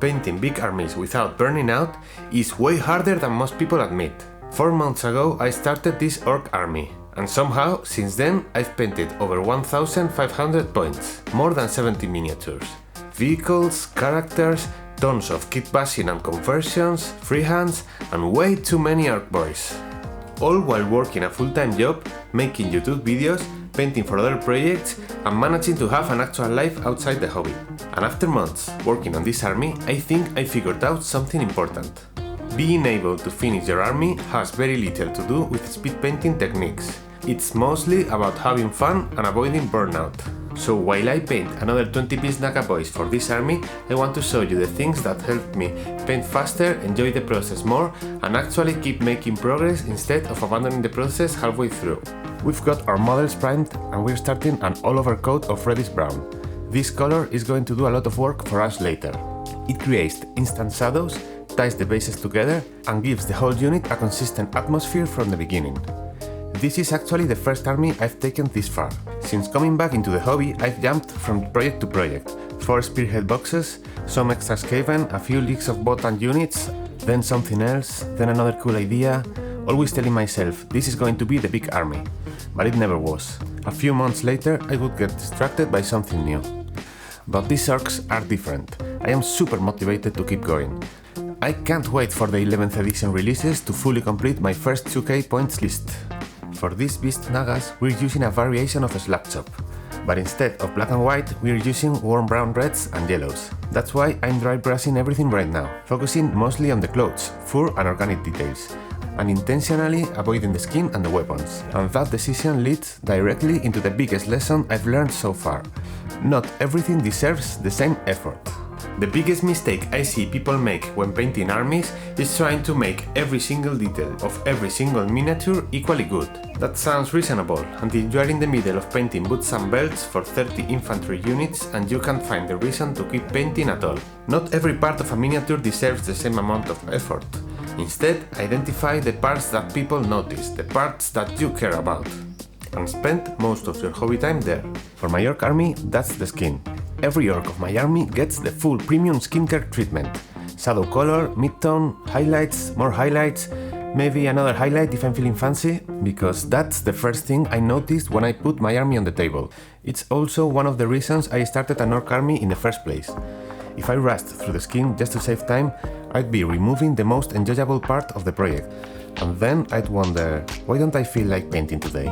painting big armies without burning out is way harder than most people admit. 4 months ago I started this orc army, and somehow since then I've painted over 1,500 points, more than 70 miniatures, vehicles, characters, tons of kit bashing and conversions, freehands, and way too many orc boys. All while working a full-time job, making YouTube videos, painting for other projects, and managing to have an actual life outside the hobby. And after months working on this army, I think I figured out something important. Being able to finish your army has very little to do with speed painting techniques. It's mostly about having fun and avoiding burnout. So while I paint another 20 Beast Snagga Boyz for this army, I want to show you the things that helped me paint faster, enjoy the process more, and actually keep making progress instead of abandoning the process halfway through. We've got our models primed and we're starting an all-over coat of reddish brown. This color is going to do a lot of work for us later. It creates instant shadows, ties the bases together, and gives the whole unit a consistent atmosphere from the beginning. This is actually the first army I've taken this far. Since coming back into the hobby, I've jumped from project to project. 4 spearhead boxes, some extra Skaven, a few leaks of bot and units, then something else, then another cool idea, always telling myself this is going to be the big army. But it never was. A few months later I would get distracted by something new. But these orcs are different. I am super motivated to keep going. I can't wait for the 11th edition releases to fully complete my first 2k points list. For these Beast Snaggas, we're using a variation of a slab chop, but instead of black and white, we're using warm brown reds and yellows. That's why I'm dry brushing everything right now, focusing mostly on the clothes, fur and organic details, and intentionally avoiding the skin and the weapons. And that decision leads directly into the biggest lesson I've learned so far. Not everything deserves the same effort. The biggest mistake I see people make when painting armies is trying to make every single detail of every single miniature equally good. That sounds reasonable until you are in the middle of painting boots and belts for 30 infantry units and you can't find the reason to keep painting at all. Not every part of a miniature deserves the same amount of effort. Instead, identify the parts that people notice, the parts that you care about, and spend most of your hobby time there. For my orc army, that's the skin. Every orc of my army gets the full premium skincare treatment. Shadow color, mid-tone, highlights, more highlights, maybe another highlight if I'm feeling fancy, because that's the first thing I noticed when I put my army on the table. It's also one of the reasons I started an orc army in the first place. If I rushed through the skin just to save time, I'd be removing the most enjoyable part of the project. And then I'd wonder, why don't I feel like painting today?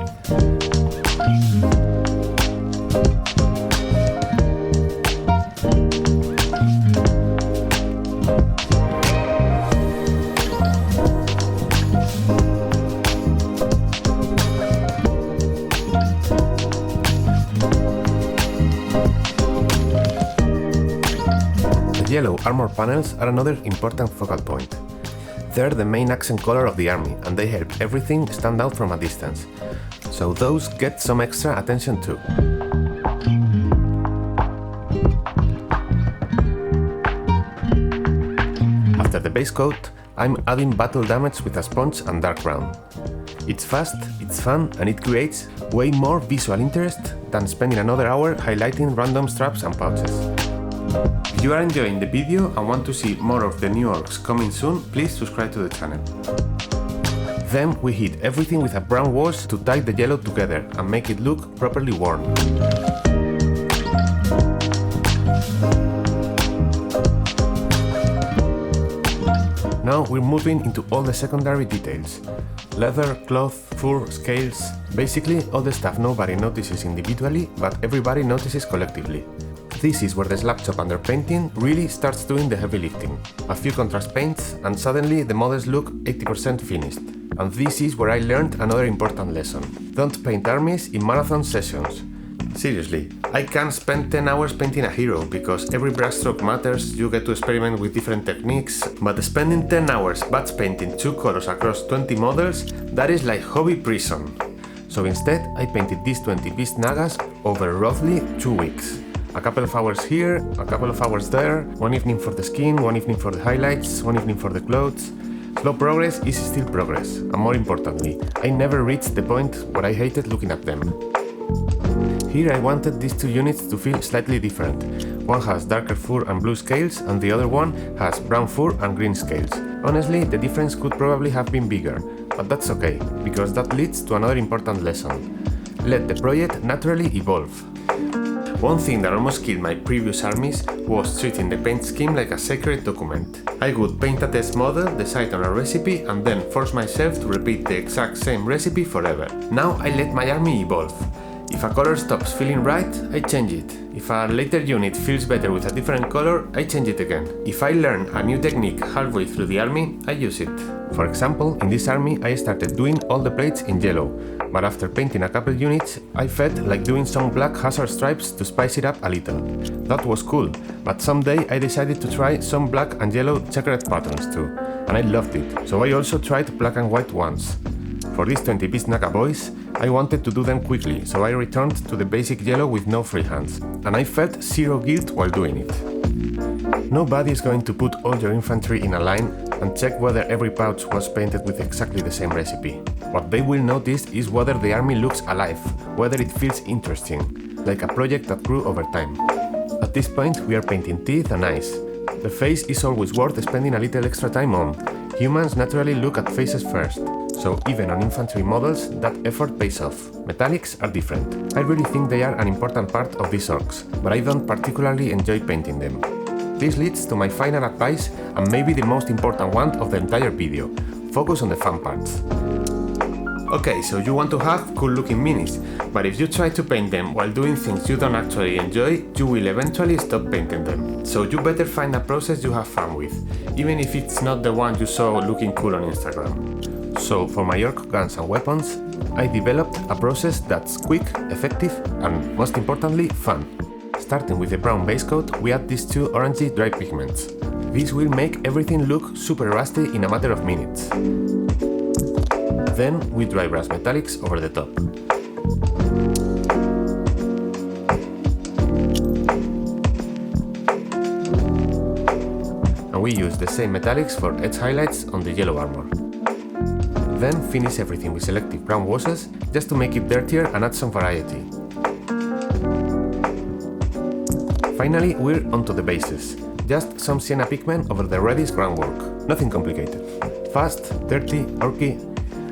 The yellow armor panels are another important focal point. They're the main accent color of the army, and they help everything stand out from a distance. So those get some extra attention too. After the base coat, I'm adding battle damage with a sponge and dark brown. It's fast, it's fun, and it creates way more visual interest than spending another hour highlighting random straps and pouches. If you are enjoying the video and want to see more of the new orcs coming soon, please subscribe to the channel. Then we hit everything with a brown wash to tie the yellow together and make it look properly worn. Now we're moving into all the secondary details. Leather, cloth, fur, scales, basically all the stuff nobody notices individually, but everybody notices collectively. This is where the slab chop underpainting really starts doing the heavy lifting. A few contrast paints and suddenly the models look 80% finished. And this is where I learned another important lesson. Don't paint armies in marathon sessions. Seriously, I can't spend 10 hours painting a hero because every brushstroke matters, you get to experiment with different techniques, but spending 10 hours batch painting 2 colors across 20 models, that is like hobby prison. So instead, I painted these 20 Beast Snaggas over roughly 2 weeks. A couple of hours here, a couple of hours there, one evening for the skin, one evening for the highlights, one evening for the clothes. Slow progress is still progress, and more importantly, I never reached the point where I hated looking at them. Here I wanted these two units to feel slightly different. One has darker fur and blue scales, and the other one has brown fur and green scales. Honestly, the difference could probably have been bigger, but that's okay, because that leads to another important lesson. Let the project naturally evolve. One thing that almost killed my previous armies was treating the paint scheme like a sacred document. I would paint a test model, decide on a recipe, and then force myself to repeat the exact same recipe forever. Now I let my army evolve. If a color stops feeling right, I change it. If a later unit feels better with a different color, I change it again. If I learn a new technique halfway through the army, I use it. For example, in this army I started doing all the plates in yellow, but after painting a couple units, I felt like doing some black hazard stripes to spice it up a little. That was cool, but someday I decided to try some black and yellow checkered patterns too, and I loved it, so I also tried black and white ones. For these 20 Beast Snagga Boyz, I wanted to do them quickly, so I returned to the basic yellow with no freehands, and I felt zero guilt while doing it. Nobody is going to put all your infantry in a line and check whether every pouch was painted with exactly the same recipe. What they will notice is whether the army looks alive, whether it feels interesting, like a project that grew over time. At this point we are painting teeth and eyes. The face is always worth spending a little extra time on. Humans naturally look at faces first, so even on infantry models, that effort pays off. Metallics are different. I really think they are an important part of these orcs, but I don't particularly enjoy painting them. This leads to my final advice, and maybe the most important one of the entire video. Focus on the fun parts. Okay, so you want to have cool looking minis, but if you try to paint them while doing things you don't actually enjoy, you will eventually stop painting them. So you better find a process you have fun with, even if it's not the one you saw looking cool on Instagram. So for my orc guns and weapons, I developed a process that's quick, effective, and most importantly, fun. Starting with the brown base coat, we add these two orangey dry pigments. This will make everything look super rusty in a matter of minutes. Then we dry brush metallics over the top. And we use the same metallics for edge highlights on the yellow armor. Then finish everything with selective brown washes just to make it dirtier and add some variety. Finally, we're onto the bases. Just some sienna pigment over the reddish groundwork. Nothing complicated. Fast, dirty, orky,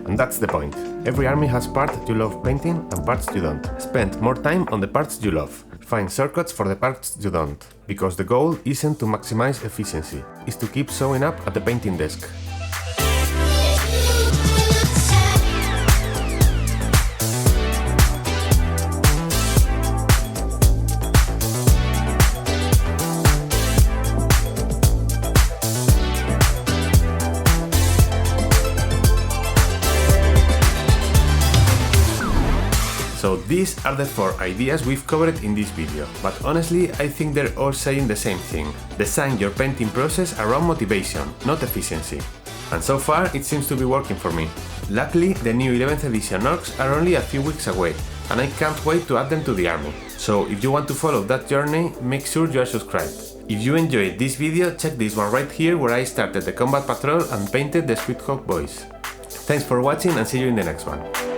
and that's the point. Every army has parts you love painting and parts you don't. Spend more time on the parts you love. Find shortcuts for the parts you don't. Because the goal isn't to maximize efficiency, it's to keep showing up at the painting desk. So these are the 4 ideas we've covered in this video, but honestly I think they're all saying the same thing. Design your painting process around motivation, not efficiency. And so far it seems to be working for me. Luckily the new 11th edition Orks are only a few weeks away, and I can't wait to add them to the army. So if you want to follow that journey, make sure you are subscribed. If you enjoyed this video, check this one right here where I started the combat patrol and painted the Squidhawk boys. Thanks for watching and see you in the next one.